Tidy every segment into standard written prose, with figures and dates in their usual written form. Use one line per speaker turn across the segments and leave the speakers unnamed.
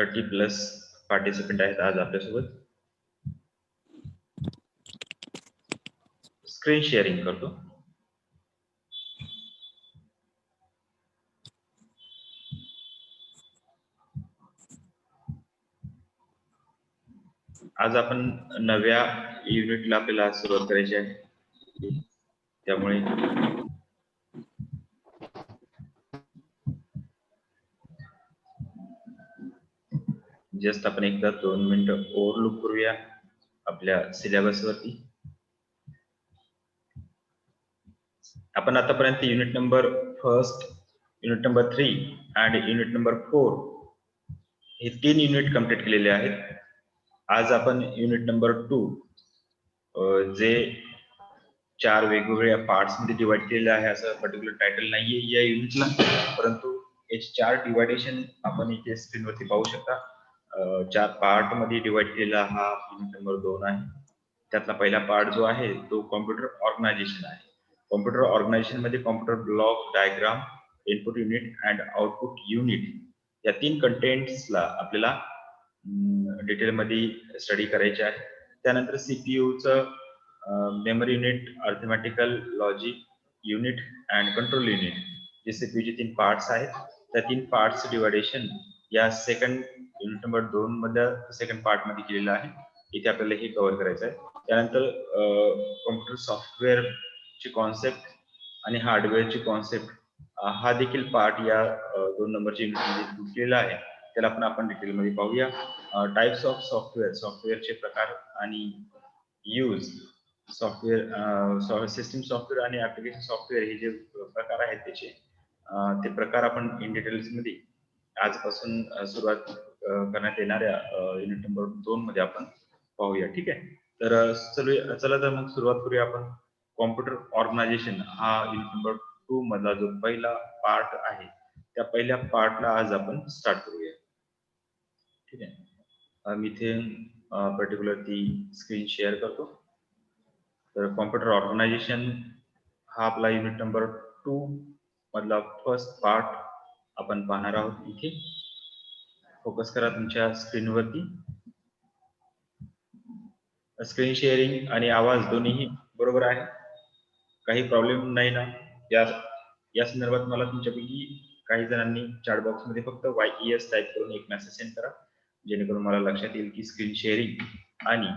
30+ participant आहेत आज आपल्यासोबत. स्क्रीन शेअरिंग करतो. आज आपण नव्या युनिटला आपल्याला सुरुवात करायची आहे, त्यामुळे जस्ट आपण एकदा 2 मिनिटं ओव्हरलुक करूया आपल्या सिलेबस वरती. आपण आतापर्यंत युनिट नंबर 1, युनिट नंबर 3 आणि युनिट नंबर 4 हे 3 युनिट कंप्लीट केलेले आहेत. आज आपण युनिट नंबर 2 जे 4 वेगवेगळ्या पार्ट्स मध्ये डिवाइड केलेले आहे, असं पर्टिक्युलर टायटल नाहीये या युनिटला, परंतु याचे 4 डिवायडेशन आपण इथे स्क्रीनवरती पाहू शकता. 4 पार्ट मध्ये डिवाइड केलेला हा युनिट नंबर 2 आहे. त्यातला पहिला पार्ट जो आहे तो कॉम्प्युटर ऑर्गनायझेशन आहे. कॉम्प्युटर ऑर्गनायझेशन मध्ये computer block diagram, input unit and output unit या 3 कंटेंट्सला आपल्याला डिटेल मध्ये स्टडी करायचे आहे. त्यानंतर सीपीयूचं memory unit, arithmetical logic unit and control unit, जे सीपीयूचे 3 पार्ट्स आहेत, त्या 3 पार्ट्स डिवायडेशन या सेकंड युनिट नंबर 2 मध्ये सेकंड पार्ट मध्ये केलेलं आहे. इथे आपल्याला हे कव्हर करायचं आहे. त्यानंतर कॉम्प्युटर सॉफ्टवेअर ची कॉन्सेप्ट आणि हार्डवेअरची कॉन्सेप्ट हा देखील पार्ट या 2 नंबरच्या युनिटमध्ये केलेला आहे. त्याला पण आपण डिटेल मध्ये पाहूया. टाइप्स ऑफ सॉफ्टवेअर, सॉफ्टवेअरचे प्रकार आणि यूज, सॉफ्टवेअर सिस्टीम सॉफ्टवेअर आणि ऍप्लिकेशन सॉफ्टवेअर हे जे प्रकार आहेत त्याचे ते प्रकार आपण इन डिटेल्स मध्ये आजपासून सुरुवात करण्यात येणाऱ्या युनिट नंबर 2 मध्ये आपण पाहूया. ठीक आहे, तर चला तर मग सुरुवात करूया आपण. कॉम्प्युटर ऑर्गनायझेशन हा युनिट नंबर 2 मधला जो पहिला पार्ट आहे, त्या पहिल्या पार्टला आज आपण स्टार्ट करूया. ठीक आहे, मी इथे पर्टिक्युलर ती स्क्रीन शेअर करतो. तर कॉम्प्युटर ऑर्गनायझेशन हा आपला युनिट नंबर 2 मधला फर्स्ट पार्ट आपण पाहणार आहोत. इथे फोकस करा तुमच्या स्क्रीनवरती. स्क्रीन शेअरिंग आणि आवाज दोन्ही बरोबर आहे, काही प्रॉब्लेम नाही ना? या संदर्भात मला तुमच्यापैकी काही जणांनी चॅट बॉक्स मध्ये फक्त YES टाइप करून एक मेसेज सेंड करा, जेणेकरून मला लक्षात येईल की स्क्रीन शेअरिंग आणि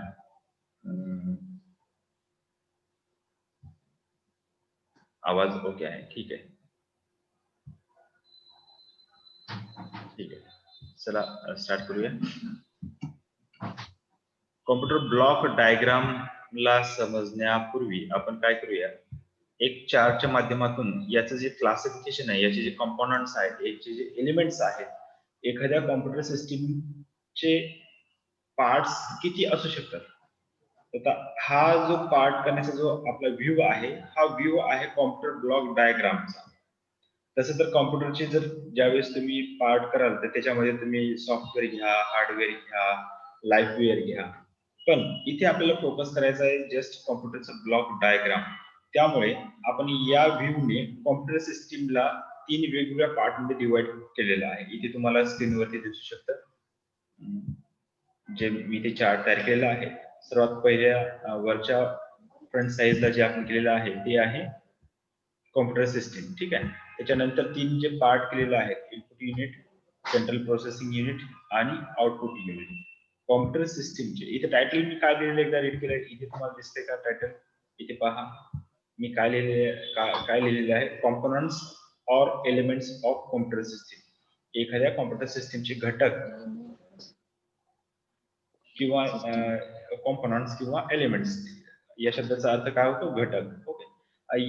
आवाज ओके आहे. ठीक आहे, ठीक आहे, चला स्टार्ट करूया. कॉम्प्युटर ब्लॉक डायग्रामला समजण्यापूर्वी आपण काय करूया, एक चार्टच्या माध्यमातून याचं जे क्लासिफिकेशन आहे, याचे जे कंपोनंट्स आहेत, याचे जे एलिमेंट्स आहेत, एखाद्या कॉम्प्युटर सिस्टीमचे पार्ट्स किती असू शकतात. आता हा जो पार्ट करण्याचा जो आपला व्ह्यू आहे, हा व्ह्यू आहे कॉम्प्युटर ब्लॉक डायग्रामचा. तसं तर कॉम्प्युटरचे जर ज्यावेळेस तुम्ही पार्ट कराल तर त्याच्यामध्ये तुम्ही सॉफ्टवेअर घ्या, हार्डवेअर घ्या, लाईफवेअर घ्या, पण इथे आपल्याला फोकस करायचा आहे जस्ट कॉम्प्युटरचा ब्लॉक डायग्राम. त्यामुळे आपण या व्ह्यूने कॉम्प्युटर सिस्टीमला 3 वेगवेगळ्या पार्ट मध्ये डिवाइड केलेला आहे. इथे तुम्हाला स्क्रीनवरती दिसू शकतं जे मी ते चार्ट तयार केलेला आहे. सर्वात पहिल्या वरच्या फ्रंट साइजला जे आपण केलेलं आहे ते आहे कॉम्प्युटर सिस्टीम. ठीक आहे, त्याच्यानंतर 3 जे पार्ट केलेले आहेत, input unit, central processing unit आणि आउटपुट युनिट. कॉम्प्युटर सिस्टीमचे इथे टायटल मी काय लिहिलेलं एकदा रीड केलं, इथे तुम्हाला दिसते का टायटल? इथे पहा मी काय लिहिलेलं आहे, components or elements of computer system. एखाद्या कॉम्प्युटर सिस्टीमचे घटक किंवा कॉम्पोनंट्स किंवा एलिमेंट्स या शब्दाचा अर्थ काय होतो? घटक. ओके,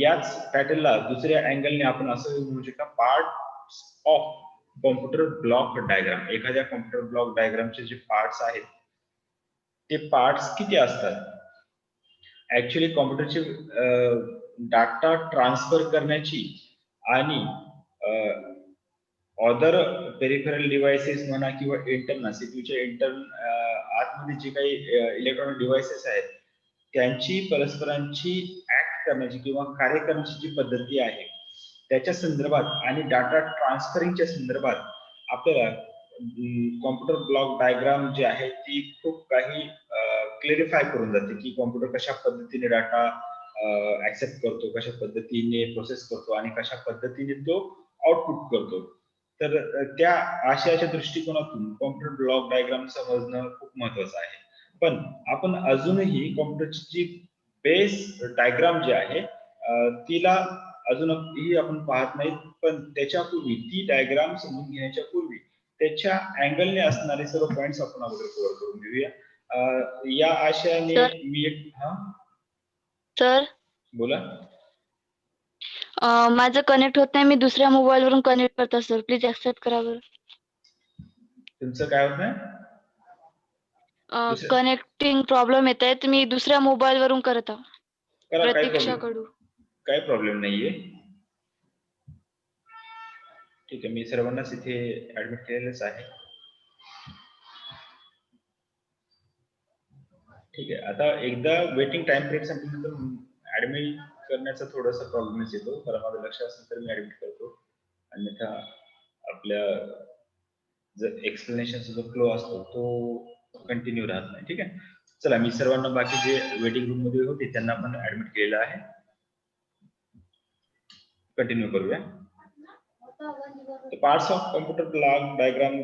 याच टायटलला दुसऱ्या अँगलने आपण असं म्हणू शकता, parts of computer block diagram. एखाद्या कॉम्प्युटर ब्लॉक डायग्रामचे जे पार्ट्स आहेत ते पार्ट्स किती असतात? ऍक्च्युली कॉम्प्युटरचे डाटा ट्रान्सफर करण्याची आणि अदर पेरिफेरल डिव्हाइसेस म्हणा किंवा इंटरनल सीपीयूच्या आतमध्ये जे काही इलेक्ट्रॉनिक डिव्हाइसेस आहेत त्यांची परस्परांची ऍक्ट करण्याची किंवा कार्य करण्याची जी पद्धती आहे त्याच्या संदर्भात आणि डाटा ट्रान्सफरिंगच्या संदर्भात आपल्याला कॉम्प्युटर ब्लॉक डायग्राम जी आहे ती खूप काही क्लेरिफाय करून जाते की कॉम्प्युटर कशा पद्धतीने डाटा ऍक्सेप्ट करतो, कशा पद्धतीने प्रोसेस करतो आणि कशा पद्धतीने तो आउटपुट करतो. तर त्या आशयाच्या दृष्टिकोनातून कॉम्प्युटर ब्लॉक डायग्राम समजणं खूप महत्वाचं आहे. पण आपण अजूनही कॉम्प्युटरची जी बेस डायग्राम जी आहे तिला अजूनही आपण पाहत नाहीत. पण त्याच्यापूर्वी ती डायग्राम समजून घेण्याच्या पूर्वी त्याच्या अँगलने असणारे सर्व पॉइंट्स आपण अगोदर कव्हर करून घेऊया. या आशयाने
सर
मी एक
सर
बोला.
माझं कनेक्ट होत नाही, मी दुसऱ्या मोबाईल वरून कनेक्ट करतो सर, प्लीज ऍक्सेप्ट करा बरं.
तुमचं काय होत नाही? दुसरं
कनेक्टिंग प्रॉब्लेम येत आहे, मी दुसऱ्या मोबाईल वरून करत आहो.
करा,
प्रतीक्षा कडू.
काही प्रॉब्लेम नाहीये. ठीक आहे, मी सर्वांनाच इथे ऍडमिट केलेलंच आहे. ठीक आहे, आता एकदा वेटिंग टाइम पिरियड संपल्यानंतर ऍडमिट करण्याचा थोडासा प्रॉब्लेमच येतो. कारण माझं लक्ष असेल तर मी ऍडमिट करतो, अन्यथा आपल्या जर एक्सप्लेनेशनचा जो फ्लो असतो तो कंटिन्यू राहत नाही. ठीक आहे, चला मी सर्वांना बाकी जे वेटिंग रूम मध्ये होते त्यांना पण ऍडमिट केलेलं आहे. कंटिन्यू करूया. Parts of computer block diagram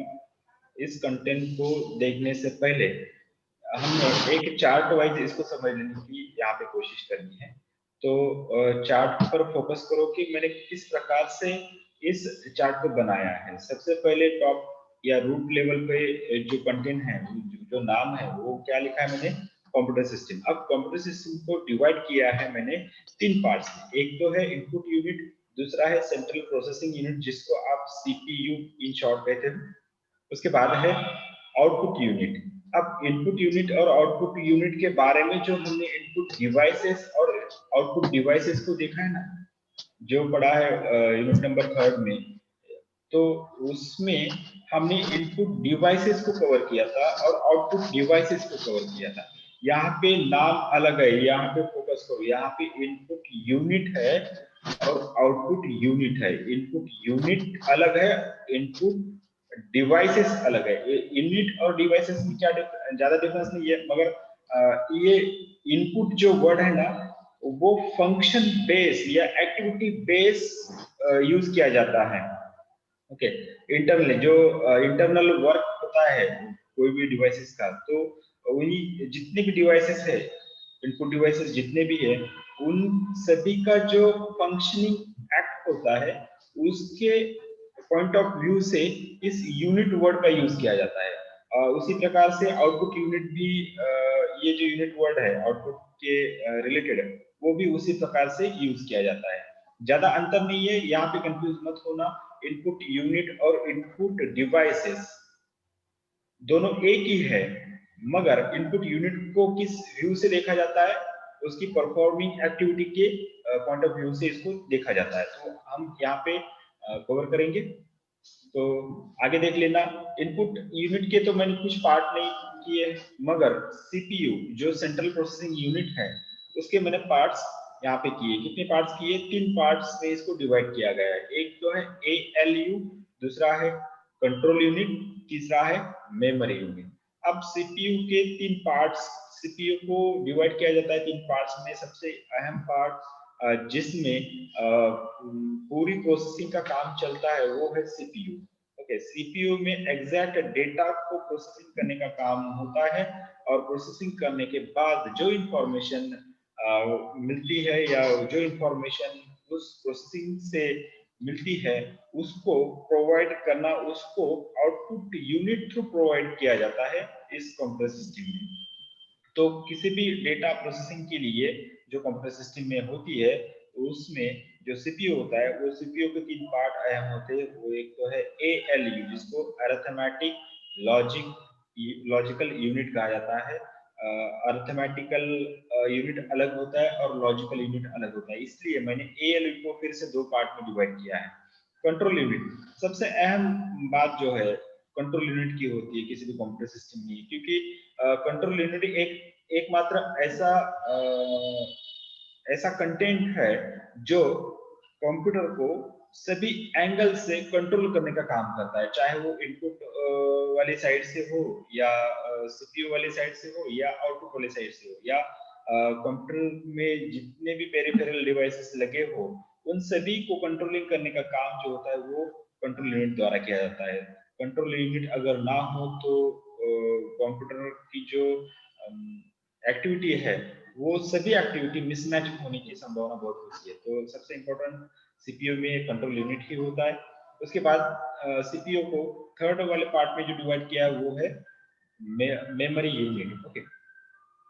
इस कंटेंट को देखने से पहले हमने एक चार्ट वाइज इसको समझने की यहाँ पे कोशिश करनी है. तो चार्ट पर फोकस करो कि मैंने किस प्रकार से इस चार्ट को बनाया है. सबसे पहले टॉप या रूट लेवल पे जो कंटेंट है, जो नाम है, वो क्या लिखा है मैंने? Computer system. अब कंप्यूटर सिस्टम को डिवाइड किया है मैंने 3 पार्ट्स में. एक तो है इनपुट यूनिट, दूसरा है सेंट्रल प्रोसेसिंग यूनिट जिसको आप सीपीयू इन शॉर्ट कहते हैं. उसके बाद है आउटपुट यूनिट. अब इनपुट यूनिट और आउटपुट यूनिट के बारे में जो हमने इनपुट डिवाइसेस और आउटपुट डिवाइसेस को देखा है ना, जो पढ़ा है यूनिट नंबर 3 में, तो उसमें हमने इनपुट डिवाइसेस को कवर किया था और आउटपुट डिवाइसेस को कवर किया था. यहाँ पे नाम अलग है, यहाँ पे फोकस करो. यहाँ पे इनपुट यूनिट है और आउटपुट यूनिट है. इनपुट यूनिट अलग है, इनपुट डिवाइसेस अलग है. यूनिट और डिवाइसेस में क्या ज्यादा डिफरेंस नहीं है, मगर ये इनपुट जो वर्ड है ना, वो फंक्शन बेस या एक्टिविटी बेस यूज किया जाता है. ओके, इंटरनल जो इंटरनल वर्क होता है कोई भी डिवाइसेस का, तो वही जितने भी डिवाइसेस है, इनपुट डिवाइसेस जितने भी है, उन सभी का जो फंक्शनिंग एक्ट होता है उसके पॉइंट ऑफ व्यू से इस यूनिट वर्ड का यूज किया जाता है. उसी प्रकार से आउटपुट यूनिट भी ये जो यूनिट वर्ड है आउटपुट के रिलेटेड है, वो भी उसी प्रकार से यूज किया जाता है. ज्यादा अंतर नहीं है, यहाँ पे कंफ्यूज मत होना. इनपुट यूनिट और इनपुट डिवाइसेस दोनों एक ही है, मगर इनपुट यूनिट को किस व्यू से देखा जाता है, उसकी परफॉर्मिंग एक्टिविटी के पॉइंट ऑफ व्यू से इसको देखा जाता है. तो हम यहाँ पे कवर करेंगे, तो आगे देख लेना. इनपुट यूनिट के तो मैंने कुछ पार्ट नहीं किए, मगर सीपीयू जो सेंट्रल प्रोसेसिंग यूनिट है उसके मैंने पार्ट्स यहाँ पे किए. कितने पार्ट्स किए? 3 पार्ट्स में इसको डिवाइड किया गया है. एक तो है एएलयू, दूसरा है कंट्रोल यूनिट, तीसरा है मेमोरी यूनिट. अब सीपीयू के 3 पार्ट्स, सीपीयू को डिवाइड किया जाता है 3 पार्ट्स में. सबसे अहम पार्ट जिसमें पूरी प्रोसेसिंग का काम चलता है वो है सीपीयू. ओके, सीपीयू में एग्जैक्ट डेटा को प्रोसेसिंग करने का काम होता है, और प्रोसेसिंग करने के बाद जो इंफॉर्मेशन मिलती है या जो इंफॉर्मेशन उस प्रोसेसिंग से मिलती है उसको प्रोवाइड करना, उसको आउटपुट यूनिट थ्रू प्रोवाइड किया जाता है इस कंप्यूटर सिस्टम में. तो किसी भी डेटा प्रोसेसिंग के लिए जो कंप्यूटर सिस्टम में होती है, उसमें जो सीपीयू होता है, वो सीपीयू के 3 पार्ट अहम होते हैं. वो एक तो है एएलयू जिसको अरिथमेटिक लॉजिकल यूनिट कहा जाता है. अरिथमेटिकल यूनिट अलग होता है और लॉजिकल यूनिट अलग होता है, इसलिए मैंने एएलयू को फिर से 2 पार्ट में डिवाइड किया है. कंट्रोल यूनिट, सबसे अहम बात जो है कंट्रोल यूनिट की होती है किसी भी कंप्यूटर सिस्टम में, क्योंकि कंट्रोल यूनिट एकमात्र ऐसा कंटेंट है जो कंप्यूटर को सभी एंगल से कंट्रोल करने का काम करता है, चाहे वो इनपुट वाली साइड से हो या सीपीयू वाली साइड से हो या आउटपुट वाली साइड से हो या कंप्यूटर में जितने भी पेरिफेरल डिवाइसेस लगे हो उन सभी को कंट्रोलिंग करने का काम जो होता है वो कंट्रोल यूनिट द्वारा किया जाता है। कंट्रोल यूनिट अगर ना हो तो कंप्यूटर की जो एक्टिविटी है वो सभी एक्टिविटी मिसमैच होने की संभावना बहुत होती है। तो सबसे इम्पोर्टेंट सीपीयू में कंट्रोल यूनिट ही होता है। उसके बाद सीपीयू को थर्ड वाले पार्ट में जो डिवाइड किया है वो है मेमोरी यूनिट। ओके,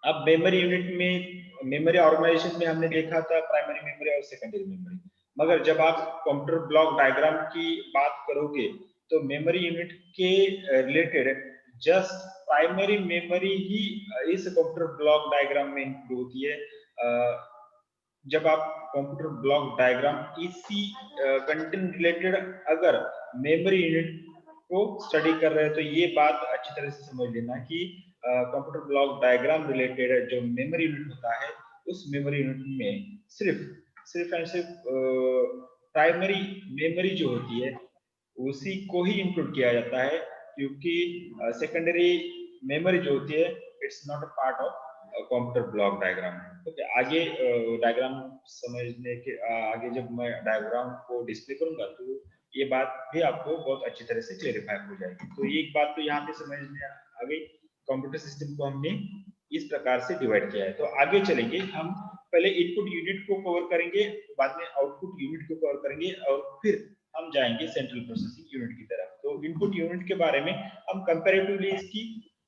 अब मेमोरी यूनिट में मेमोरी ऑर्गेनाइजेशन में हमने देखा था प्राइमरी मेमोरी और सेकेंडरी मेमोरी, मगर जब आप कंप्यूटर ब्लॉक डायग्राम की बात करोगे तो मेमोरी यूनिट के रिलेटेड जस्ट प्राइमरी मेमोरी ही इस कंप्यूटर ब्लॉक डायग्राम में इंक्लूड होती है। जब आप कंप्यूटर ब्लॉक डायग्राम इसी कंटेंट रिलेटेड अगर मेमोरी यूनिट को स्टडी कर रहे हैं तो ये बात अच्छी तरह से समझ लेना कि कंप्यूटर ब्लॉक डायग्राम रिलेटेड जो मेमोरी यूनिट होता है उस मेमोरी यूनिट में सिर्फ एंड सिर्फ प्राइमरी मेमोरी जो होती है उसी को ही इंक्लूड किया जाता है, क्योंकि सेकेंडरी मेमोरी जो होती है it's not a part of computer block diagram. Okay, आगे डायग्राम समझने के आगे जब मैं डायग्राम को डिस्प्ले करूंगा तो ये बात भी आपको बहुत अच्छी तरह से क्लेरिफाई हो जाएगी। तो एक बात तो यहाँ पे समझ में आ गई, कंप्यूटर सिस्टम को हमने इस प्रकार से डिवाइड किया है। तो आगे चलेंगे, हम पहले इनपुट यूनिट को कवर करेंगे, बाद में आउटपुट यूनिट को कवर करेंगे और फिर हम जाएंगे सेंट्रल प्रोसेसिंग यूनिट की तरफ। तो इनपुट यूनिट के बारे में हम कंपैरेटिवली इसकी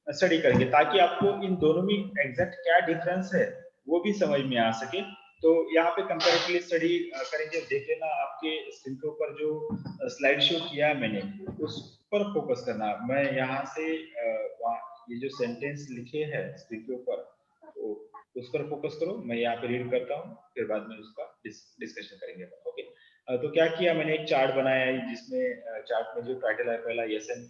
स्टडी करेंगे ताकि आपको इन दोनों में एग्जैक्ट क्या डिफरेंस है वो भी समझ में आ सके। तो यहाँ पे कंपैरेटिवली स्टडी करेंगे। देख लेना आपके स्क्रीन के ऊपर जो स्लाइड शो किया है मैंने उस पर फोकस करना। मैं यहाँ से ये जो सेंटेंस लिखे हैं स्क्रीन के ऊपर तो उस पर फोकस करो। मैं यहाँ पे रीड करता हूँ, फिर बाद में उसका डिस्कशन करेंगे। ओके, तो क्या किया मैंने, एक चार्ट बनाया है जिसमें चार्ट में जो टाइटल है पहला एसएन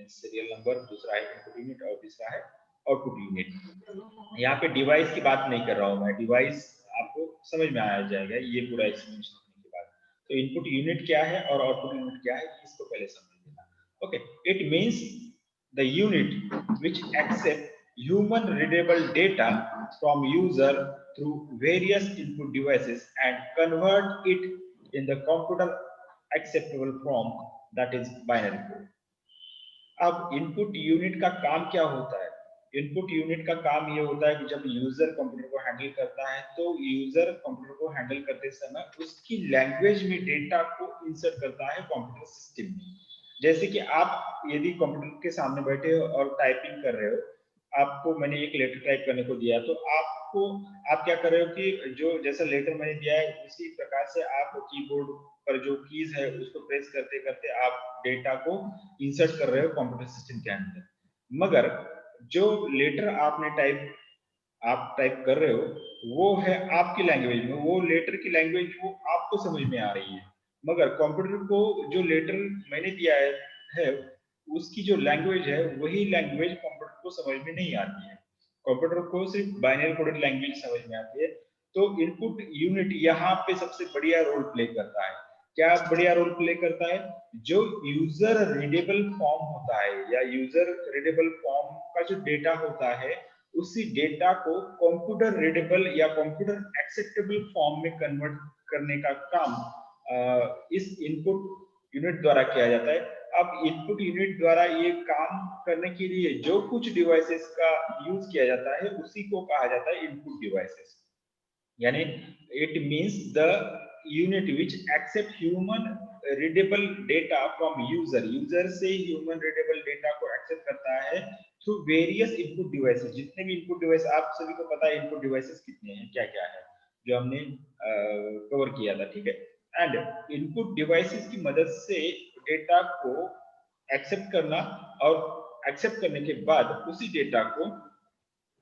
सीरियल नंबर, दूसरा है इनपुट यूनिट और तीसरा है आउटपुट यूनिट। यहाँ पे डिवाइस की बात नहीं कर रहा हूँ मैं, डिवाइस आपको समझ में आ जाएगा ये पूरा एक्सप्लेनेशन होने के बाद। तो इनपुट यूनिट क्या है और आउटपुट यूनिट क्या है इसको पहले समझ लेना। Okay, it means the unit which accept human readable data from user through various input devices and convert it in the computer acceptable form, that is binary code. अब इनपुट यूनिट का काम क्या होता है? इनपुट यूनिट का काम ये होता है कि जब यूजर कंप्यूटर को हैंडल करता है तो यूजर कंप्यूटर को हैंडल करते समय उसकी लैंग्वेज में डेटा को इंसर्ट करता है कंप्यूटर सिस्टम में। जैसे कि आप यदि कंप्यूटर के सामने बैठे हो और टाइपिंग कर रहे हो, आपको मैंने एक लेटर टाइप करने को दिया तो आप क्या कर रहे हो कि जो जैसा लेटर मैंने दिया है उसी प्रकार से आप कीबोर्ड पर जो कीज है उसको प्रेस करते करते आप डेटा को इंसर्ट कर रहे हो कंप्यूटर सिस्टम के अंदर। मगर जो लेटर आप टाइप कर रहे हो वो है आपकी लैंग्वेज में, वो लेटर की लैंग्वेज वो आपको समझ में आ रही है। मगर कंप्यूटर को जो लेटर मैंने दिया है उसकी जो लैंग्वेज है वही लैंग्वेज कंप्यूटर को समझ में नहीं आती है। कंप्यूटर को सिर्फ बाइनरी कोडेड लैंग्वेज समझ में आती है। तो इनपुट यूनिट यहाँ पे सबसे बढ़िया रोल प्ले करता है। क्या बढ़िया रोल प्ले करता है? जो यूजर रीडेबल फॉर्म होता है या यूजर रीडेबल फॉर्म का जो डेटा होता है उसी डेटा को कंप्यूटर रीडेबल या कंप्यूटर एक्सेप्टेबल फॉर्म में कन्वर्ट करने का काम इस इनपुट यूनिट द्वारा किया जाता है। अब इनपुट यूनिट द्वारा ये काम करने के लिए जो कुछ डिवाइसेस का यूज किया जाता है उसी को कहा जाता है इनपुट डिवाइसेस। यानी it means the unit which accept human readable data from user से ह्यूमन रीडेबल डेटा को एक्सेप्ट करता है थ्रू वेरियस इनपुट डिवाइसेस। जितने भी इनपुट डिवाइस, आप सभी को पता है इनपुट डिवाइसेस कितने हैं, क्या क्या है जो हमने कवर किया था, ठीक है। एंड इनपुट डिवाइसेस की मदद से डेटा को एक्सेप्ट करना और एक्सेप्ट करने के बाद उसी डेटा को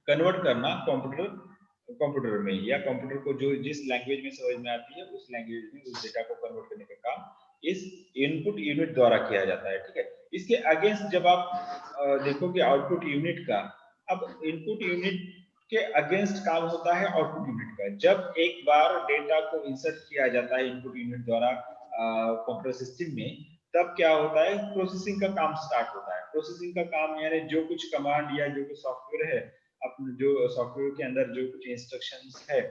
कन्वर्ट करना कंप्यूटर में या कंप्यूटर को जो जिस लैंग्वेज में समझ में आती है उस लैंग्वेज में उस डेटा को कन्वर्ट करने का काम इस इनपुट यूनिट द्वारा किया जाता है, ठीक है। इसके अगेंस्ट जब आप देखोगे आउटपुट यूनिट का, अब इनपुट यूनिट के अगेंस्ट काम होता है आउटपुट यूनिट का। जब एक बार डेटा को इंसर्ट किया जाता है इनपुट यूनिट द्वारा कंप्यूटर सिस्टम में, तब क्या होता है, प्रोसेसिंग का काम स्टार्ट होता है। प्रोसेसिंग का काम यानी जो कुछ कमांड या जो कुछ सॉफ्टवेयर है, अपने जो सॉफ्टवेयर के अंदर जो कुछ इंस्ट्रक्शंस है,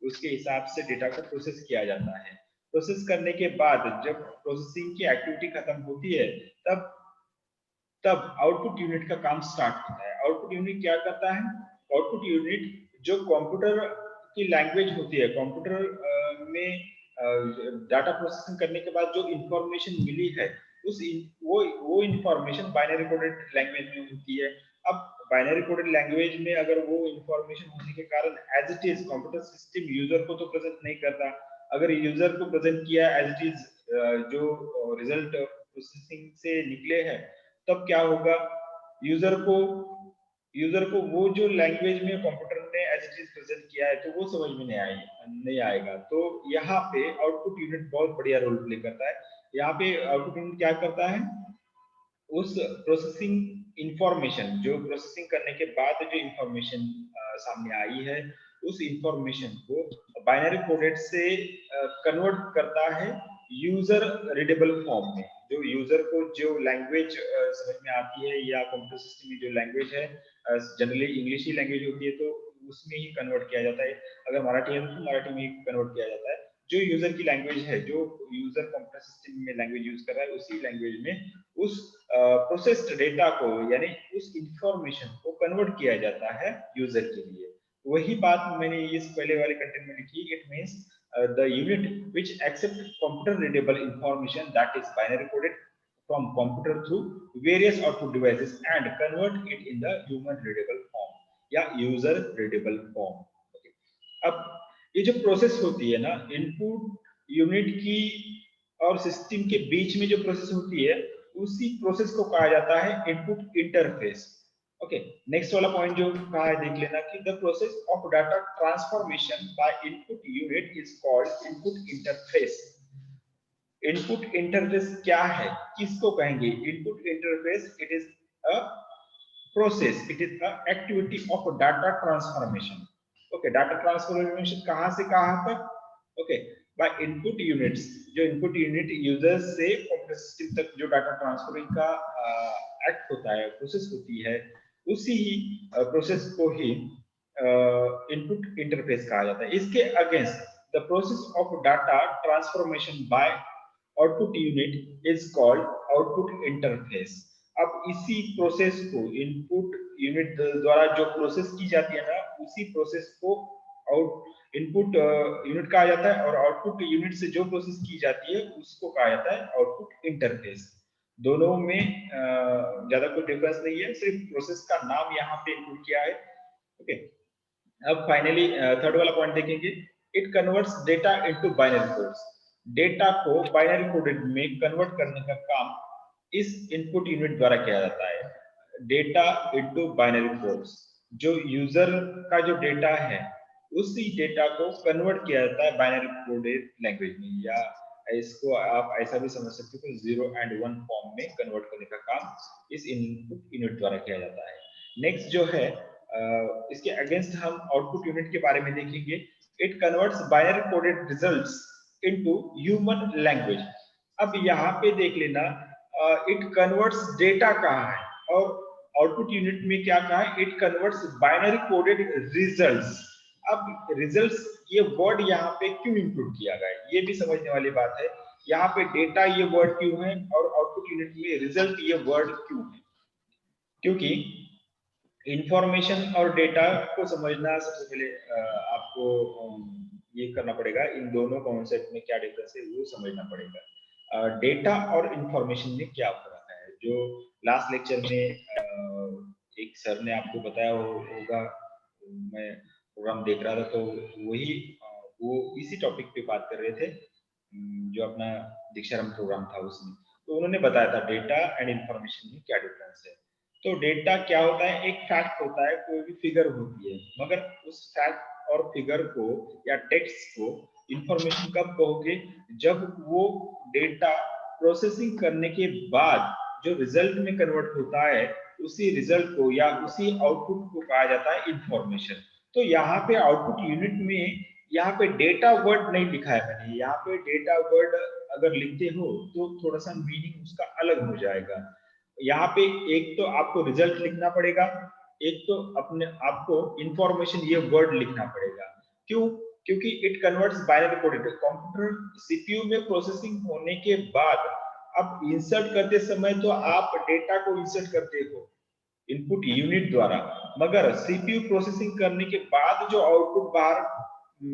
उसके हिसाब से डेटा को प्रोसेस किया जाता है। प्रोसेस करने के बाद जब प्रोसेसिंग की एक्टिविटी खत्म होती है, तब तब आउटपुट यूनिट का काम स्टार्ट होता है। आउटपुट यूनिट क्या करता है? आउटपुट यूनिट जो कंप्यूटर की लैंग्वेज होती है, कंप्यूटर में डाटा प्रोसेसिंग करने के बाद जो इंफॉर्मेशन मिली है, वो इंफॉर्मेशन बाइनरी कोडेड लैंग्वेज में होती है। अब बाइनरी कोडेड लैंग्वेज में अगर वो इंफॉर्मेशन होने के कारण as it is computer system user को तो प्रेजेंट नहीं करता। अगर यूजर को प्रेजेंट किया एज इट इज जो रिजल्ट प्रोसेसिंग से निकले हैं, तब क्या होगा, यूजर को वो जो लैंग्वेज में कंप्यूटर ने एज इट इज प्रेजेंट किया है, तो वो समझ में नहीं आएगा। तो यहाँ पे आउटपुट यूनिट बहुत बढ़िया रोल प्ले करता है। यहाँ पे आउटपुट यूनिट क्या करता है, उस प्रोसेसिंग इंफॉर्मेशन, जो प्रोसेसिंग करने के बाद जो इंफॉर्मेशन सामने आई है, उस इंफॉर्मेशन को बाइनरी कोडेड से कन्वर्ट करता है यूजर रीडेबल फॉर्म में। जो यूजर को जो लैंग्वेज समझ में आती है, या कंप्यूटर सिस्टम में जो लैंग्वेज है, जनरली इंग्लिश ही लैंग्वेज होती है, तो उसमें ही कन्वर्ट किया जाता है। अगर मराठी है तो मराठी में ही कन्वर्ट किया जाता है। जो यूजर की लैंग्वेज है, जो यूजर कंप्यूटर सिस्टम में लैंग्वेज यूज कर रहा है, उसी लैंग्वेज में उस प्रोसेस्ड डेटा को, यानी उस इंफॉर्मेशन को कन्वर्ट किया जाता है यूजर के लिए। वही बात मैंने इस पहले वाले कंटेंट में लिखी। It means the unit which accept computer readable information, that is binary coded, from computer through various output devices and convert it in the human readable form या user readable form। okay. अब ये जो process होती है ना, input unit की और system के बीच में जो प्रोसेस होती है, उसी प्रोसेस को कहा जाता है इनपुट इंटरफेस। ओके, नेक्स्ट वाला पॉइंट जो कहा है देख लेना कि the process of data transformation by input unit is called input interface. Input interface क्या है, किसको कहेंगे? Input interface, it is a process, it is a activity of data transformation. Okay, data transformation कहां से कहां तक? ओके, बाय इनपुट यूनिट्स, जो input unit user से कंप्यूटर सिस्टम तक जो डाटा ट्रांसफरिंग का एक्ट होता है, प्रोसेस होती है, उसी ही प्रोसेस को ही इनपुट इंटरफेस कहा जाता है। इसके against the process of data transformation by output unit is called output interface. अब इसी प्रोसेस को इनपुट यूनिट द्वारा जो प्रोसेस की जाती है ना, उसी प्रोसेस को आउट इनपुट यूनिट कहा जाता है, और आउटपुट यूनिट से जो प्रोसेस की जाती है उसको कहा जाता है आउटपुट इंटरफेस। दोनों में ज्यादा कोई डिफरेंस नहीं है, सिर्फ प्रोसेस का नाम यहाँ पे इनपुट किया है। ओके, अब फाइनली थर्ड वाला पॉइंट देखेंगे। It converts data into binary codes. Data को बाइनरी कोडेड में कन्वर्ट करने का काम इस इनपुट यूनिट द्वारा किया जाता है। डेटा इनटू बाइनरी कोड्स, जो यूजर का जो डेटा है, उसी डेटा को कन्वर्ट किया जाता है बाइनरी कोडेड लैंग्वेज में, या इसको आप ऐसा भी समझ सकते हो कि 0 and 1 फॉर्म में कन्वर्ट करने का काम इस इनपुट यूनिट द्वारा किया जाता है। नेक्स्ट जो है, इसके अगेंस्ट हम आउटपुट यूनिट के बारे में देखेंगे। It converts binary coded results into human language. अब यहाँ पे देख लेना, इट कन्वर्ट्स डेटा कहा है, और आउटपुट यूनिट में क्या कहा है? It converts binary coded results. अब रिजल्ट्स ये वर्ड यहाँ पे क्यों इंक्लूड किया गया है, ये भी समझने वाली बात है। यहाँ पे डेटा ये वर्ड क्यों है, और आउटपुट यूनिट में रिजल्ट ये वर्ड क्यों है? क्योंकि इंफॉर्मेशन और डेटा को समझना, सबसे पहले आपको ये करना पड़ेगा, इन दोनों कॉन्सेप्ट में क्या डिफरेंस है वो समझना पड़ेगा। डेटा और इंफॉर्मेशन में क्या फर्क है, जो लास्ट लेक्चर में एक सर ने आपको बताया होगा, मैं प्रोग्राम देख रहा था तो वही वो इसी टॉपिक पे बात कर रहे थे, जो अपना दीक्षारंभ प्रोग्राम था उसमें। तो उन्होंने बताया था डेटा एंड इंफॉर्मेशन में क्या डिफरेंस है। तो डेटा क्या होता है? एक फैक्ट होता है, कोई भी फिगर होती है, मगर उस फैक्ट और फिगर को या टेक्स्ट को इंफॉर्मेशन कब कहोगे? जब वो डेटा प्रोसेसिंग करने के बाद जो रिजल्ट में कन्वर्ट होता है, उसी रिजल्ट को या उसी आउटपुट को कहा जाता है इंफॉर्मेशन। तो यहाँ पे आउटपुट यूनिट में यहाँ पे डेटा वर्ड नहीं लिखा है मैंने, यहाँ पे डेटा वर्ड अगर लिखते हो तो थोड़ा सा मीनिंग उसका अलग हो जाएगा। यहाँ पे एक तो आपको रिजल्ट लिखना पड़ेगा, एक तो अपने आपको इंफॉर्मेशन ये वर्ड लिखना पड़ेगा। क्यों? क्योंकि it converts binary coded. Computer CPU में प्रोसेसिंग होने के बाद अब इंसर्ट करते समय तो आप डेटा को इंसर्ट करते हो इनपुट यूनिट द्वारा, मगर सीपीयू प्रोसेसिंग करने के बाद जो आउटपुट बाहर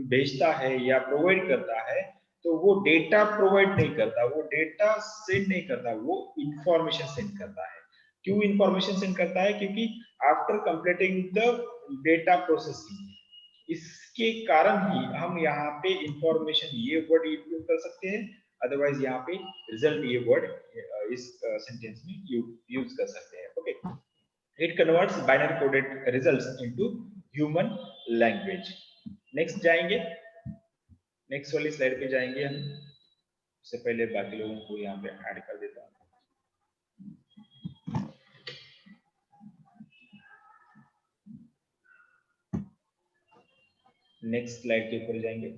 भेजता है या प्रोवाइड करता है, तो वो डेटा प्रोवाइड नहीं करता, वो डेटा सेंड नहीं करता, वो इंफॉर्मेशन सेंड करता है। क्यों इंफॉर्मेशन सेंड करता है? क्योंकि after completing the data processing, इसके कारण ही हम यहाँ पे इंफॉर्मेशन ये वर्ड यूज कर सकते हैं, अदरवाइज यहाँ पे रिजल्ट ये वर्ड इस सेंटेंस में यूज कर सकते हैं। Okay, it converts binary coded results into human language. Next जाएंगे, नेक्स्ट वाली स्लाइड पे जाएंगे हम। उससे पहले बाकी लोगों को यहाँ पे ऐड कर देता हूँ। नेक्स्ट स्लाइड के ऊपर जाएंगे,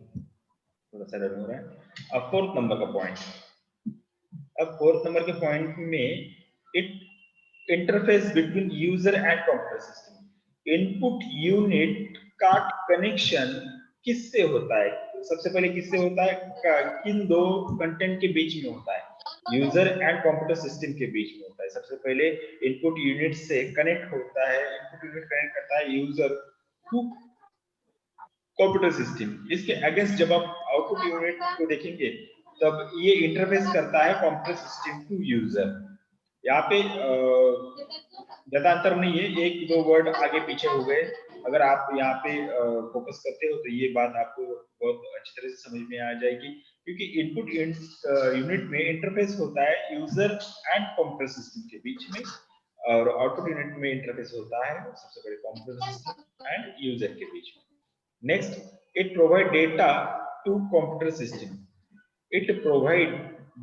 थोड़ा सा रन हो रहा है। अब फोर्थ नंबर का पॉइंट, अब फोर्थ नंबर के पॉइंट में it interface between user and computer system. Input unit का कनेक्शन किससे होता है? सबसे पहले किससे होता है? किन दो कंटेंट के बीच में होता है? यूजर एंड कंप्यूटर सिस्टम के बीच में होता है। सबसे पहले इनपुट यूनिट से कनेक्ट होता है, इनपुट यूनिट कनेक्ट करता है यूजर टू कंप्यूटर सिस्टम। इसके अगेंस्ट जब आप आउटपुट यूनिट को देखेंगे तब ये इंटरफेस करता है कंप्यूटर सिस्टम टू यूजर। यहाँ पे ज्यादा अंतर नहीं है, एक दो वर्ड आगे पीछे हो गए। अगर आप यहाँ पे फोकस करते हो तो ये बात आपको बहुत अच्छी तरह से समझ में आ जाएगी, क्योंकि इनपुट यूनिट में इंटरफेस होता है यूजर एंड कंप्यूटर सिस्टम के बीच में, और आउटपुट यूनिट में इंटरफेस होता है सबसे पहले कंप्यूटर सिस्टम एंड यूजर के बीच में। Next, it provide data to computer system. It provide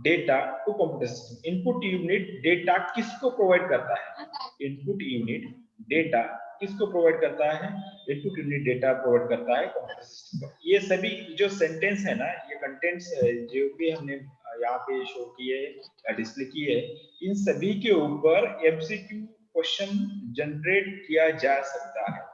data to computer system. Input unit data किसको provide करता है? Input unit data किसको provide करता है? Input unit data provide करता है computer system को। ये सभी जो sentence है ना, ये contents जो भी हमने यहाँ पे शो किए या डिस्प्ले किए, इन सभी के ऊपर MCQ क्वेश्चन जनरेट किया जा सकता है।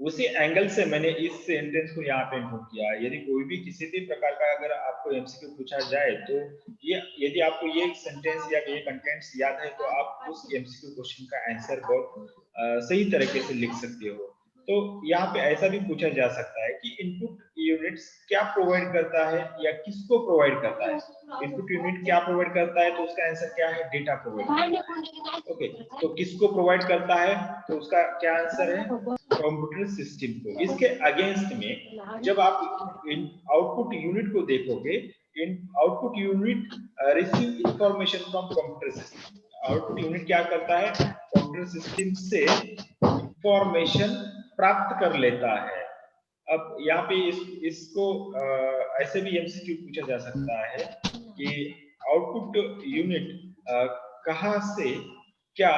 उसी एंगल से मैंने इस सेंटेंस को यहाँ पे इंक्लूड किया। यदि कोई भी किसी भी प्रकार का अगर आपको एमसीक्यू पूछा जाए तो ये, यदि आपको ये सेंटेंस या ये कंटेंट्स याद है तो आप उस एमसीक्यू क्वेश्चन का आंसर बहुत सही तरीके से लिख सकते हो। तो यहाँ पे ऐसा भी पूछा जा सकता है कि इनपुट यूनिट्स क्या प्रोवाइड करता है या किसको प्रोवाइड करता है। इनपुट यूनिट क्या प्रोवाइड करता है तो उसका आंसर क्या है? डेटा प्रोवाइड करता है। ओके, तो किसको प्रोवाइड करता है तो उसका क्या आंसर है? कंप्यूटर सिस्टम को। इसके अगेंस्ट में जब आप इन आउटपुट यूनिट को देखोगे, in output unit receive information from computer system. Output unit क्या करता है? कंप्यूटर सिस्टम से इंफॉर्मेशन प्राप्त कर लेता है। अब यहाँ पे इसको ऐसे भी एमसीक्यू पूछा जा सकता है कि आउटपुट यूनिट कहाँ से क्या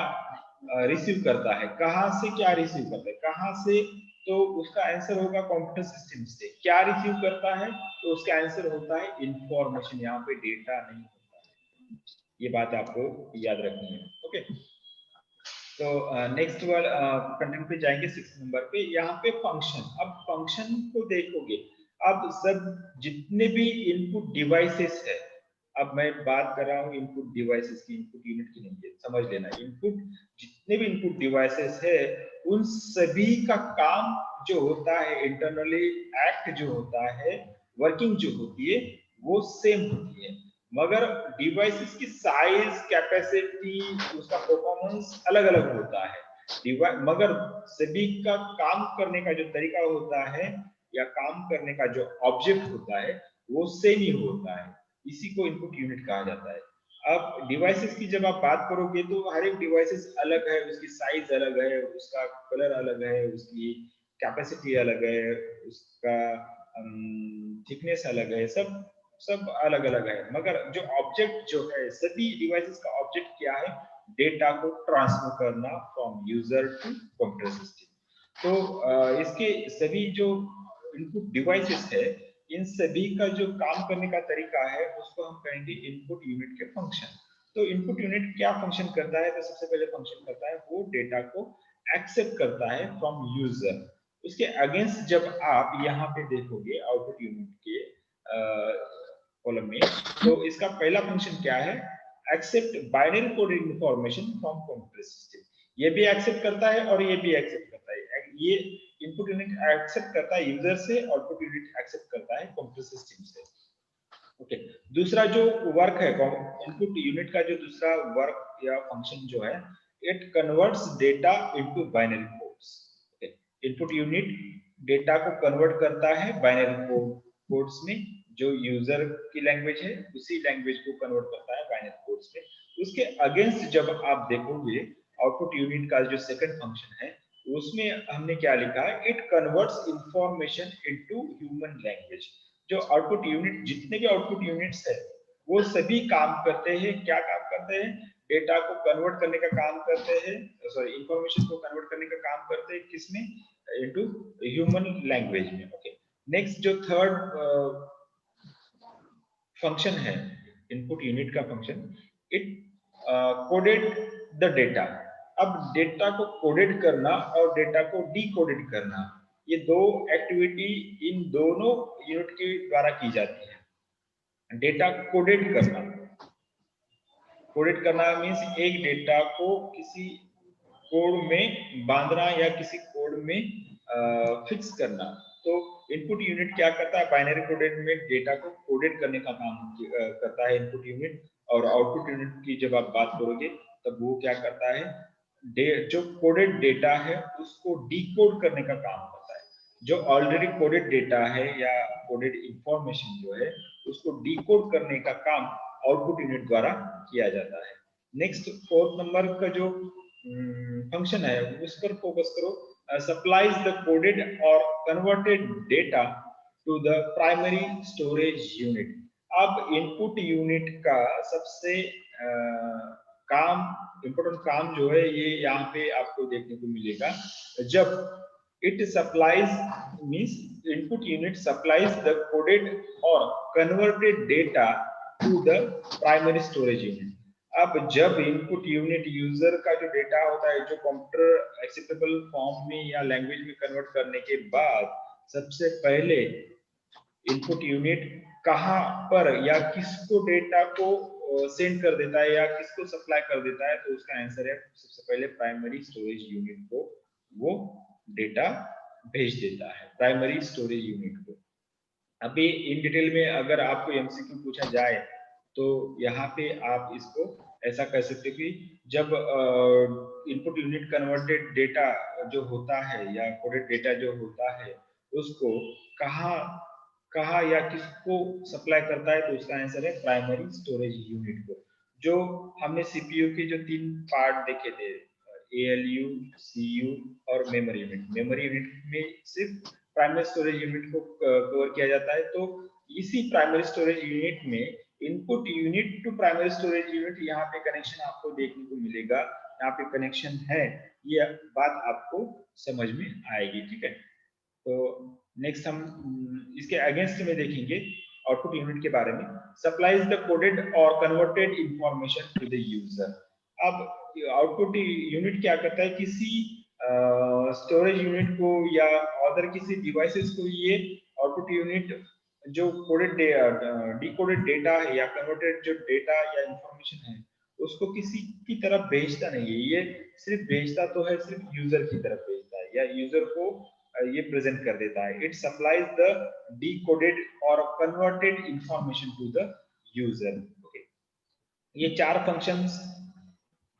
रिसीव करता है, कहाँ से क्या रिसीव करता है, कहाँ से, तो उसका आंसर होगा कंप्यूटर सिस्टम से। क्या रिसीव करता है तो उसका आंसर होता है इंफॉर्मेशन, यहाँ पे डेटा नहीं होता है। ये बात आपको याद रखनी है। ओके, तो नेक्स्ट वाला कंटेंट पे जाएंगे 6 नंबर पे। यहाँ पे फंक्शन, अब फंक्शन को देखोगे, अब सब जितने भी इनपुट डिवाइसेस है, अब मैं बात कर रहा हूँ इनपुट डिवाइसेस की, इनपुट यूनिट की नहीं है, समझ लेना। इनपुट जितने भी इनपुट डिवाइसेस है उन सभी का काम जो होता है, इंटरनली एक्ट जो होता है, वर्किंग जो होती है वो सेम होती है, मगर डिवाइसेस की साइज, कैपेसिटी, उसका परफॉर्मेंस अलग अलग होता है। मगर सभी का काम करने का जो तरीका होता है या काम करने का जो ऑब्जेक्ट होता है वो सेम ही होता है। इसी को इनपुट यूनिट कहा जाता है। अब डिवाइसेस की जब आप बात करोगे तो हर एक डिवाइसेस अलग है, उसकी साइज अलग है, उसका कलर अलग है, उसकी कैपेसिटी अलग है, उसका थिकनेस अलग है, सब अलग अलग है। मगर जो ऑब्जेक्ट जो है, सभी डिवाइसेस का ऑब्जेक्ट क्या है? डेटा को ट्रांसफर करना from user to computer system. तो इसके सभी जो इनपुट डिवाइसेस है, इन सभी का जो काम करने का तरीका है उसको हम कहेंगे इनपुट यूनिट के फंक्शन। तो इनपुट यूनिट क्या फंक्शन करता है? तो सबसे पहले फंक्शन करता है वो डेटा को एक्सेप्ट करता है फ्रॉम यूजर। उसके अगेंस्ट जब आप यहाँ पे देखोगे आउटपुट यूनिट के कॉलम में, तो इसका पहला फंक्शन क्या है? Accept binary coded information from computer system. ये भी एक्सेप्ट करता है और ये भी एक्सेप्ट करता है। ये इनपुट यूनिट एक्सेप्ट करता है यूजर से, आउटपुट यूनिट एक्सेप्ट करता है कंप्यूटर सिस्टम से। ओके, दूसरा जो वर्क है इनपुट यूनिट का, जो दूसरा वर्क या फंक्शन जो है, it converts data into binary codes. Input unit data को कन्वर्ट करता है बाइनरी कोड्स में, जो यूजर की लैंग्वेज है उसी लैंग्वेज को कन्वर्ट करता है बाइनरी कोड्स में। उसके अगेंस्ट जब आप देखोगे आउटपुट यूनिट का जो सेकंड फंक्शन है, उसमें हमने क्या लिखा है? It converts information into human language. जो आउटपुट यूनिट, जितने भी आउटपुट यूनिट्स है, वो सभी काम करते हैं, क्या काम करते हैं? डेटा को कन्वर्ट करने का काम करते हैं, सॉरी इंफॉर्मेशन को कन्वर्ट करने का काम करते हैं, किसमें? इनटू ह्यूमन लैंग्वेज में। ओके, नेक्स्ट जो थर्ड फंक्शन है इनपुट यूनिट का function, it coded the data. अब डेटा को कोडेड करना और डेटा को डीकोडेड करना, ये दो एक्टिविटी इन दोनों यूनिट के द्वारा की जाती है। डेटा कोडेड करना, कोडेड करना मीन्स एक डेटा को किसी कोड में बांधना या किसी कोड में फिक्स करना। तो इनपुट यूनिट क्या करता है? बाइनरी कोडेड में डेटा को कोडेड करने का काम करता है इनपुट यूनिट। और आउटपुट यूनिट की जब आप बात करोगे तब वो क्या करता है? जो कोडेड डेटा है उसको डिकोड करने का काम करता है। जो ऑलरेडी कोडेड डेटा है या कोडेड इंफॉर्मेशन जो है, उसको डिकोड करने का काम आउटपुट यूनिट द्वारा किया जाता है। नेक्स्ट फोर्थ नंबर का जो फंक्शन है उस पर फोकस करो। सप्लाइज द कोडेड और converted data to the primary storage unit. अब इनपुट यूनिट का सबसे काम, इंपोर्टेंट काम जो है, ये यहाँ पे आपको देखने को मिलेगा। जब it supplies means input unit supplies the coded और converted data to the primary storage unit. अब जब इनपुट यूनिट यूजर का जो डेटा होता है, जो कंप्यूटर एक्सेप्टेबल फॉर्म में या लैंग्वेज में कन्वर्ट करने के बाद सबसे पहले इनपुट यूनिट कहाँ पर या किसको डेटा को सेंड कर देता है या किसको सप्लाई कर देता है, तो उसका आंसर है सबसे पहले प्राइमरी स्टोरेज यूनिट को वो डेटा भेज देता है, प्राइमरी स्टोरेज यूनिट को। अभी इन डिटेल में अगर आपको एमसीक्यू पूछा जाए तो यहाँ पे आप इसको ऐसा कह सकते हो कि जब इनपुट यूनिट कन्वर्टेड डेटा जो होता है या कोडेड डेटा जो होता है, उसको कहाँ कहाँ या किसको सप्लाई करता है, तो उसका आंसर है प्राइमरी स्टोरेज यूनिट को। जो हमने सीपीयू के जो तीन पार्ट देखे थे, एएलयू, सीयू और मेमोरी यूनिट। मेमोरी यूनिट में सिर्फ प्राइमरी स्टोरेज यूनिट को कवर किया जाता है। तो इसी प्राइमरी स्टोरेज यूनिट में input unit to primary storage unit, यहाँ पे कनेक्शन आपको देखने को मिलेगा। यहाँ पे कनेक्शन है, ये बात आपको समझ में आएगी। ठीक है, तो नेक्स्ट हम इसके अगेंस्ट में देखेंगे आउटपुट यूनिट के बारे में। सप्लाइज द कोडेड और converted information to the user. अब आउटपुट यूनिट क्या करता है? किसी स्टोरेज यूनिट को या अदर किसी डिवाइसेस को ये आउटपुट यूनिट जो कोडेड डिकोडेड डेटा है या कन्वर्टेड जो डेटा या इंफॉर्मेशन है, उसको किसी की तरफ भेजता नहीं है। ये सिर्फ भेजता तो है, सिर्फ यूजर की तरफ भेजता है या यूजर को ये प्रेजेंट कर देता है। इट सप्लाइज द डिकोडेड और converted information to the user. Okay, ये चार फंक्शंस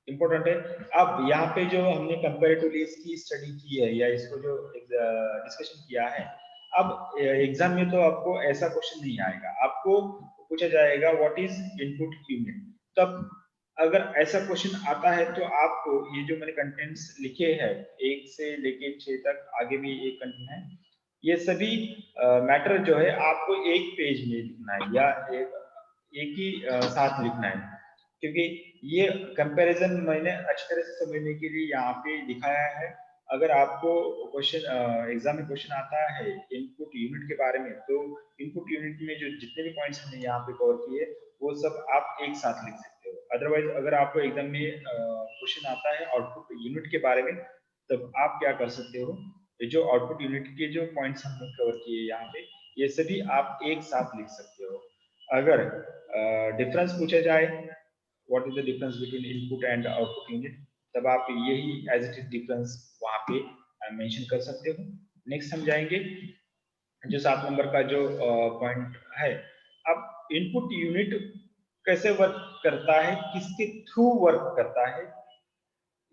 इंपॉर्टेंट है। अब यहाँ पे जो हमने कंपैरेटिवली इसकी स्टडी की है या इसको जो डिस्कशन किया है, अब एग्जाम में तो आपको ऐसा क्वेश्चन नहीं आएगा। आपको पूछा जाएगा व्हाट इज इनपुट यूनिट। तब अगर ऐसा क्वेश्चन आता है तो आपको ये जो मैंने कंटेंट्स लिखे हैं 1 से लेके 6 तक, आगे भी एक कंटेंट है, ये सभी मैटर जो है आपको एक पेज में लिखना है या एक ही साथ लिखना है। क्योंकि ये कंपैरिजन मैंने अच्छी तरह से समझने के लिए यहाँ पे दिखाया है। अगर आपको क्वेश्चन एग्जाम में क्वेश्चन आता है इनपुट यूनिट के बारे में, तो इनपुट यूनिट में जो जितने भी पॉइंट्स हमने यहाँ पे कवर किए वो सब आप एक साथ लिख सकते हो। अदरवाइज अगर आपको एग्जाम में क्वेश्चन आता है आउटपुट यूनिट के बारे में, तब आप क्या कर सकते हो, ये जो आउटपुट यूनिट के जो पॉइंट्स हमने कवर किए यहाँ पे, ये सभी आप एक साथ लिख सकते हो। अगर डिफरेंस पूछा जाए, what is the difference between input and output unit, तब आप यही एज इट इज डिफरेंस वहां पे मेंशन कर सकते हो। नेक्स्ट हम जाएंगे जो 7 नंबर का जो पॉइंट है। अब इनपुट यूनिट कैसे वर्क करता है, किसके थ्रू वर्क करता है,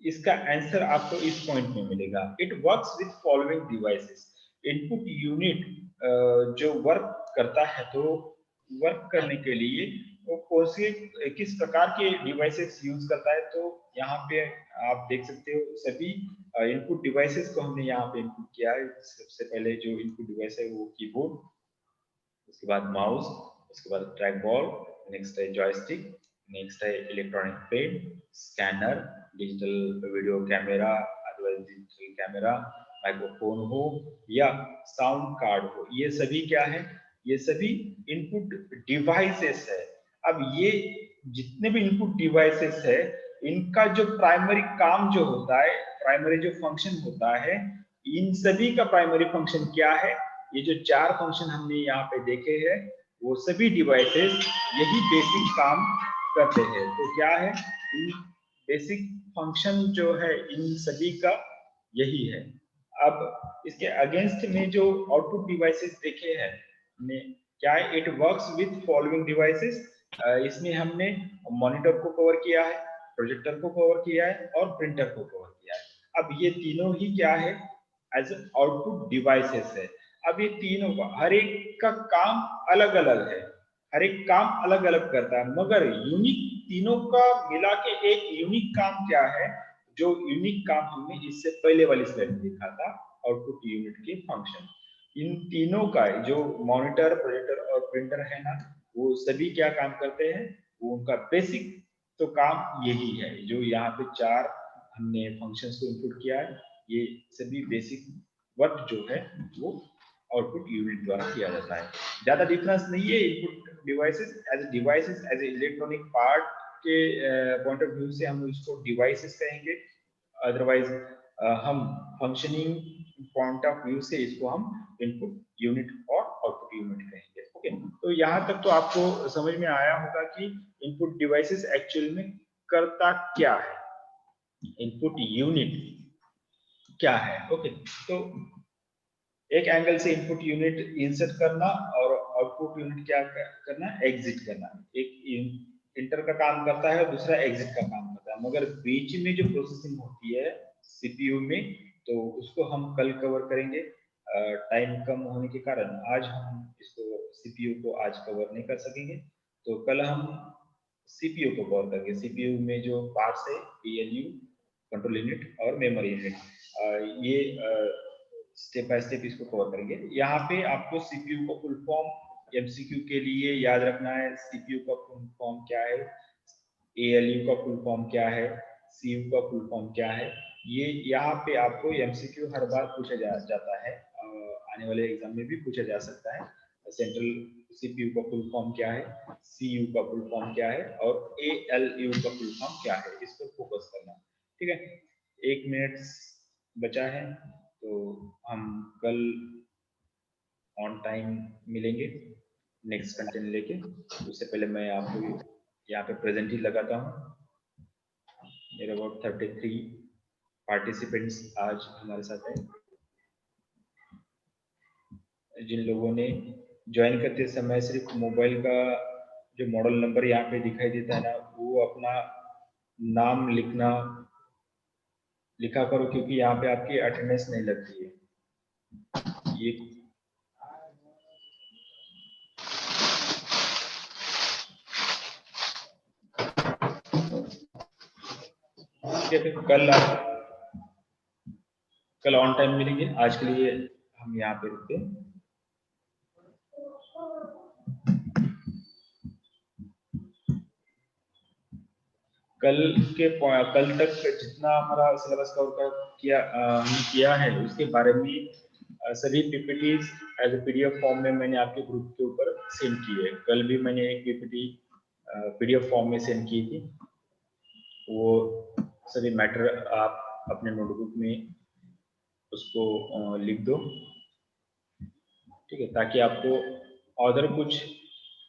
इसका आंसर आपको इस पॉइंट में मिलेगा। It works with following devices. Input unit जो वर्क करता है, तो वर्क करने के लिए वो कौन से किस प्रकार के डिवाइसेस यूज करता है, तो यहाँ पे आप देख सकते हो सभी इनपुट डिवाइसेस को हमने यहाँ पे इनपुट किया है। सबसे पहले जो इनपुट डिवाइस है वो कीबोर्ड, उसके बाद माउस, उसके बाद ट्रैक बॉल, नेक्स्ट है जॉयस्टिक, नेक्स्ट है electronic paid, scanner, digital video camera, otherwise digital camera, microphone हो या साउंड कार्ड हो, ये सभी क्या है, ये सभी इनपुट डिवाइसेस है। अब ये जितने भी इनपुट डिवाइसेस है, इनका जो प्राइमरी काम जो होता है, प्राइमरी जो फंक्शन होता है, इन सभी का प्राइमरी फंक्शन क्या है, ये जो 4 फंक्शन हमने यहाँ पे देखे हैं, वो सभी डिवाइसेस यही बेसिक काम करते हैं। तो क्या है, इन बेसिक फंक्शन जो है इन सभी का यही है। अब इसके अगेंस्ट में जो आउटपुट डिवाइसेस देखे हैं हमने, क्या है, it works with following devices. इसमें हमने मॉनिटर को कवर किया है, प्रोजेक्टर को कवर किया है और प्रिंटर को कवर किया है। अब ये तीनों ही क्या है, एज आउटपुट डिवाइसेस है। अब ये तीनों का हर एक का काम अलग अलग है, हर एक काम अलग अलग करता है, मगर यूनिक तीनों का मिला के एक यूनिक काम क्या है, जो यूनिक काम हमने इससे पहले वाली स्लाइड में देखा था, आउटपुट यूनिट के फंक्शन। इन तीनों का जो मॉनिटर, प्रोजेक्टर और प्रिंटर है ना, वो सभी क्या काम करते हैं, वो उनका बेसिक तो काम यही है। जो यहाँ पे 4 हमने फंक्शंस को इनपुट किया है, ये सभी बेसिक वर्क जो है वो आउटपुट यूनिट द्वारा किया जाता है। ज्यादा डिफरेंस नहीं है। Input devices as electronic part के पॉइंट ऑफ व्यू से हम इसको डिवाइसेस कहेंगे, अदरवाइज हम फंक्शनिंग पॉइंट ऑफ व्यू से इसको हम इनपुट यूनिट और आउटपुट यूनिट कहेंगे। ओके, तो यहाँ तक तो आपको समझ में आया होगा कि इनपुट डिवाइसेस एक्चुअल में करता क्या है, इनपुट यूनिट क्या है। ओके, तो एक एंगल से इनपुट यूनिट इंसर्ट करना और आउटपुट यूनिट क्या करना, एग्जिट करना। एक इंटर का काम करता है और दूसरा एग्जिट का काम करता है, मगर बीच में जो प्रोसेसिंग होती है सीपीयू में, तो उसको हम कल कवर करेंगे। टाइम कम होने के कारण आज हम इसको सीपीयू को आज कवर नहीं कर सकेंगे, तो कल हम सीपीयू को कवर करेंगे। सीपीयू में जो पार्ट्स है, पीएलयू, कंट्रोल यूनिट और मेमोरी यूनिट, ये स्टेप बाय स्टेप इसको कवर करेंगे। यहाँ पे आपको सीपीयू का फुल फॉर्म एमसीक्यू के लिए याद रखना है। सीपीयू का फुल फॉर्म क्या है, एएलयू का फुल फॉर्म क्या है, सीयू का फुल फॉर्म क्या है, ये यहाँ पे आपको एमसीक्यू हर बार पूछा जाता है, आने वाले एग्जाम में भी पूछा जा सकता है। सेंट्रल सीपीयू का फुल फॉर्म क्या है, सीयू का फुल फॉर्म क्या है और एएलयू का फुल फॉर्म क्या है, इस पर फोकस करना। ठीक है, 1 मिनट बचा है, तो हम कल ऑन टाइम मिलेंगे नेक्स्ट कंटेंट लेके। उससे पहले मैं आपको यहाँ पे प्रेजेंट ही लगाता हूँ। मेरे अबाउट 33 पार्टिसिपेंट्स आज हमारे साथ हैं। जिन लोगों ने ज्वाइन करते समय सिर्फ मोबाइल का जो मॉडल नंबर यहाँ पे दिखाई देता है ना, वो अपना नाम लिखा करो, क्योंकि यहाँ पे आपकी अटेंडेंस नहीं लगती है। ये ठीक है, फिर कल ऑन टाइम मिलेंगे। आज के लिए हम यहाँ पे रुकते हैं। कल तक जितना हमारा सिलेबस कवर हमने किया है उसके बारे में सभी PPTs as a PDF form में मैंने आपके ग्रुप के ऊपर सेंड की है। कल भी मैंने एक पीपीटी पीडीएफ फॉर्म में सेंड की थी। वो सभी मैटर आप अपने नोटबुक में उसको लिख दो, ठीक है, ताकि आपको अदर कुछ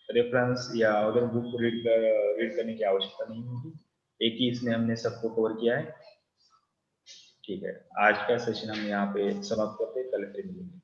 रेफरेंस या अदर बुक रीड करने की आवश्यकता नहीं होगी। एक ही इसमें हमने सबको कवर किया है। ठीक है, आज का सेशन हम यहाँ पे समाप्त करते हैं, कल फिर मिलेंगे।